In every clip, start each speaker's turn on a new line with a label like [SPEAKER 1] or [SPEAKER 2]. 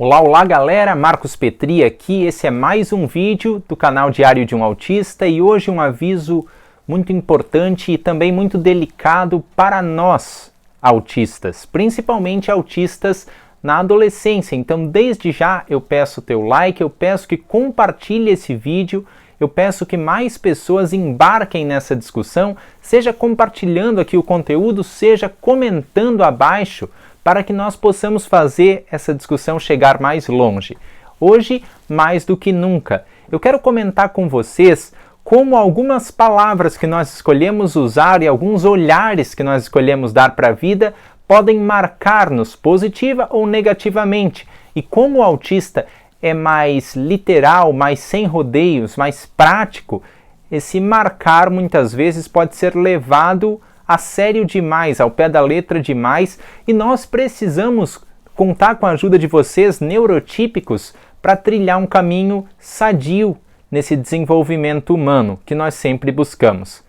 [SPEAKER 1] Olá, olá galera, Marcos Petri aqui, esse é mais um vídeo do canal Diário de um Autista e hoje um aviso muito importante e também muito delicado para nós autistas, principalmente autistas na adolescência. Então desde já eu peço teu like, eu peço que compartilhe esse vídeo, eu peço que mais pessoas embarquem nessa discussão, seja compartilhando aqui o conteúdo, seja comentando abaixo, para que nós possamos fazer essa discussão chegar mais longe. Hoje, mais do que nunca, eu quero comentar com vocês como algumas palavras que nós escolhemos usar e alguns olhares que nós escolhemos dar para a vida podem marcar-nos positiva ou negativamente. E como o autista é mais literal, mais sem rodeios, mais prático, esse marcar muitas vezes pode ser levado a sério demais, ao pé da letra demais, e nós precisamos contar com a ajuda de vocês, neurotípicos, para trilhar um caminho sadio nesse desenvolvimento humano que nós sempre buscamos.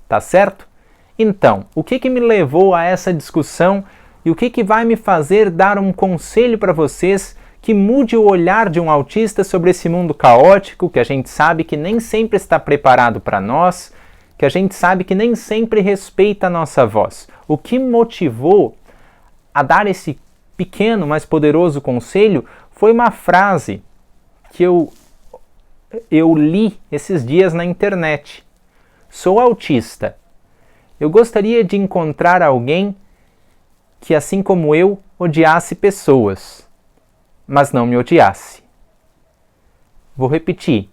[SPEAKER 1] Tá certo? Então, o que me levou a essa discussão e o que vai me fazer dar um conselho para vocês que mude o olhar de um autista sobre esse mundo caótico, que a gente sabe que nem sempre está preparado para nós, que a gente sabe que nem sempre respeita a nossa voz. O que me motivou a dar esse pequeno, mas poderoso conselho foi uma frase que eu li esses dias na internet. Sou autista. Eu gostaria de encontrar alguém que, assim como eu, odiasse pessoas, mas não me odiasse. Vou repetir.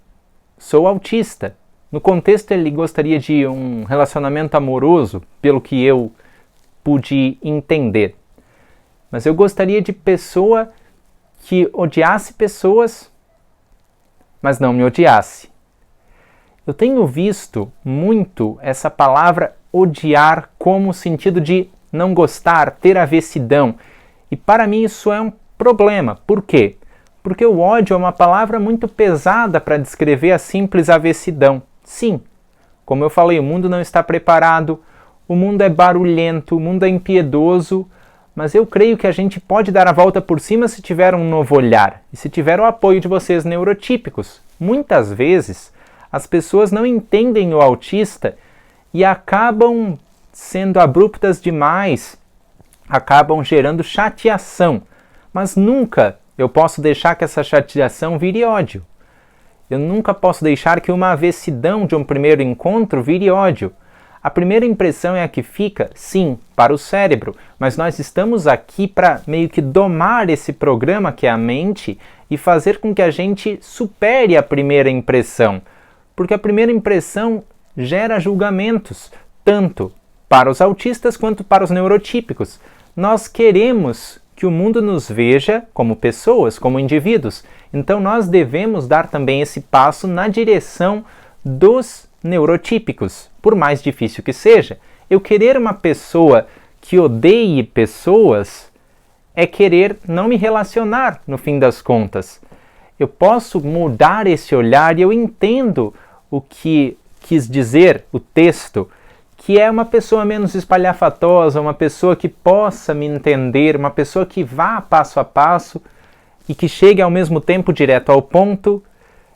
[SPEAKER 1] Sou autista. No contexto, ele gostaria de um relacionamento amoroso, pelo que eu pude entender. Mas eu gostaria de pessoa que odiasse pessoas, mas não me odiasse. Eu tenho visto muito essa palavra odiar como sentido de não gostar, ter avessidão. E para mim isso é um problema. Por quê? Porque o ódio é uma palavra muito pesada para descrever a simples avessidão. Sim, como eu falei, o mundo não está preparado, o mundo é barulhento, o mundo é impiedoso, mas eu creio que a gente pode dar a volta por cima se tiver um novo olhar e se tiver o apoio de vocês neurotípicos. Muitas vezes as pessoas não entendem o autista e acabam sendo abruptas demais, acabam gerando chateação, mas nunca eu posso deixar que essa chateação vire ódio. Eu nunca posso deixar que uma avessidão de um primeiro encontro vire ódio. A primeira impressão é a que fica, sim, para o cérebro, mas nós estamos aqui para meio que domar esse programa que é a mente e fazer com que a gente supere a primeira impressão. Porque a primeira impressão gera julgamentos, tanto para os autistas quanto para os neurotípicos. Nós queremos que o mundo nos veja como pessoas, como indivíduos. Então nós devemos dar também esse passo na direção dos neurotípicos, por mais difícil que seja. Eu querer uma pessoa que odeie pessoas é querer não me relacionar, no fim das contas. Eu posso mudar esse olhar e eu entendo o que quis dizer o texto, que é uma pessoa menos espalhafatosa, uma pessoa que possa me entender, uma pessoa que vá passo a passo e que chegue ao mesmo tempo direto ao ponto,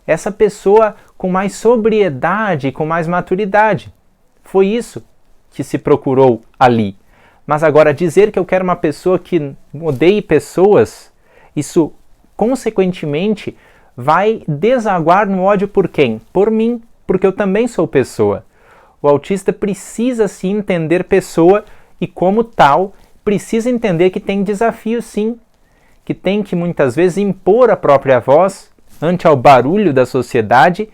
[SPEAKER 1] essa pessoa com mais sobriedade, com mais maturidade. Foi isso que se procurou ali. Mas agora dizer que eu quero uma pessoa que odeie pessoas, isso consequentemente vai desaguar no ódio por quem? Por mim, porque eu também sou pessoa. O autista precisa se entender pessoa e, como tal, precisa entender que tem desafio sim, que tem que muitas vezes impor a própria voz ante ao barulho da sociedade,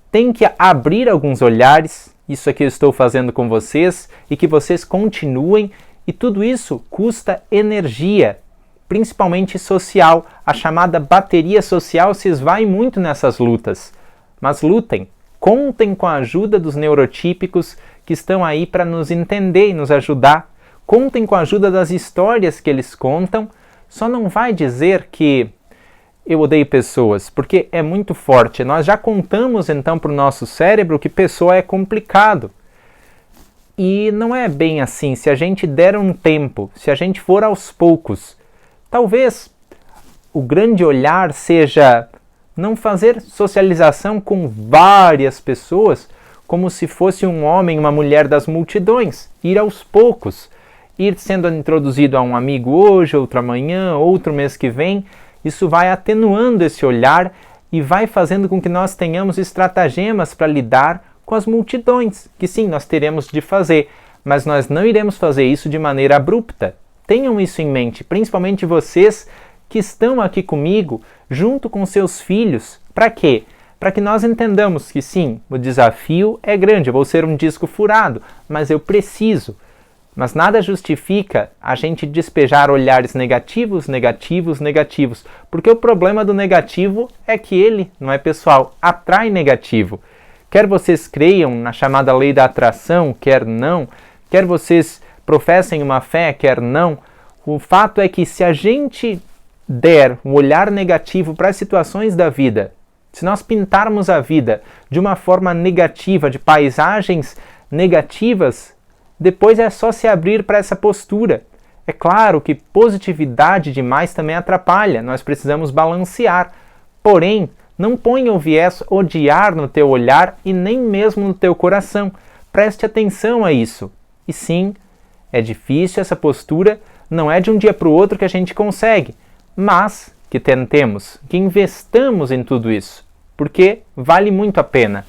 [SPEAKER 1] tem que abrir alguns olhares, isso aqui eu estou fazendo com vocês, e que vocês continuem, e tudo isso custa energia, principalmente social. A chamada bateria social se esvai muito nessas lutas, mas lutem. Contem com a ajuda dos neurotípicos que estão aí para nos entender e nos ajudar. Contem com a ajuda das histórias que eles contam. Só não vai dizer que eu odeio pessoas, porque é muito forte. Nós já contamos então para o nosso cérebro que pessoa é complicado. E não é bem assim. Se a gente der um tempo, se a gente for aos poucos, talvez o grande olhar seja não fazer socialização com várias pessoas como se fosse um homem, uma mulher das multidões, ir aos poucos, ir sendo introduzido a um amigo hoje, outro amanhã, outro mês que vem. Isso vai atenuando esse olhar e vai fazendo com que nós tenhamos estratagemas para lidar com as multidões, que sim, nós teremos de fazer, mas nós não iremos fazer isso de maneira abrupta. Tenham isso em mente, principalmente vocês que estão aqui comigo, junto com seus filhos. Para quê? Para que nós entendamos que sim, o desafio é grande, eu vou ser um disco furado, mas eu preciso. Mas nada justifica a gente despejar olhares negativos, negativos, negativos, porque o problema do negativo é que ele, não é pessoal, atrai negativo. Quer vocês creiam na chamada lei da atração, quer não, quer vocês professem uma fé, quer não, o fato é que se a gente der um olhar negativo para as situações da vida, se nós pintarmos a vida de uma forma negativa, de paisagens negativas, depois é só se abrir para essa postura. É claro que positividade demais também atrapalha, nós precisamos balancear. Porém, não ponha o viés odiar no teu olhar e nem mesmo no teu coração. Preste atenção a isso. E sim, é difícil essa postura, não é de um dia para o outro que a gente consegue, mas que tentemos, que investamos em tudo isso, porque vale muito a pena.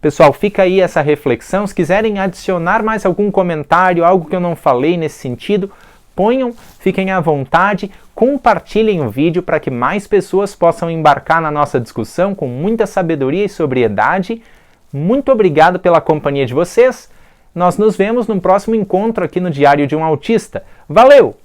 [SPEAKER 1] Pessoal, fica aí essa reflexão. Se quiserem adicionar mais algum comentário, algo que eu não falei nesse sentido, ponham, fiquem à vontade, compartilhem o vídeo para que mais pessoas possam embarcar na nossa discussão com muita sabedoria e sobriedade. Muito obrigado pela companhia de vocês. Nós nos vemos no próximo encontro aqui no Diário de um Autista. Valeu!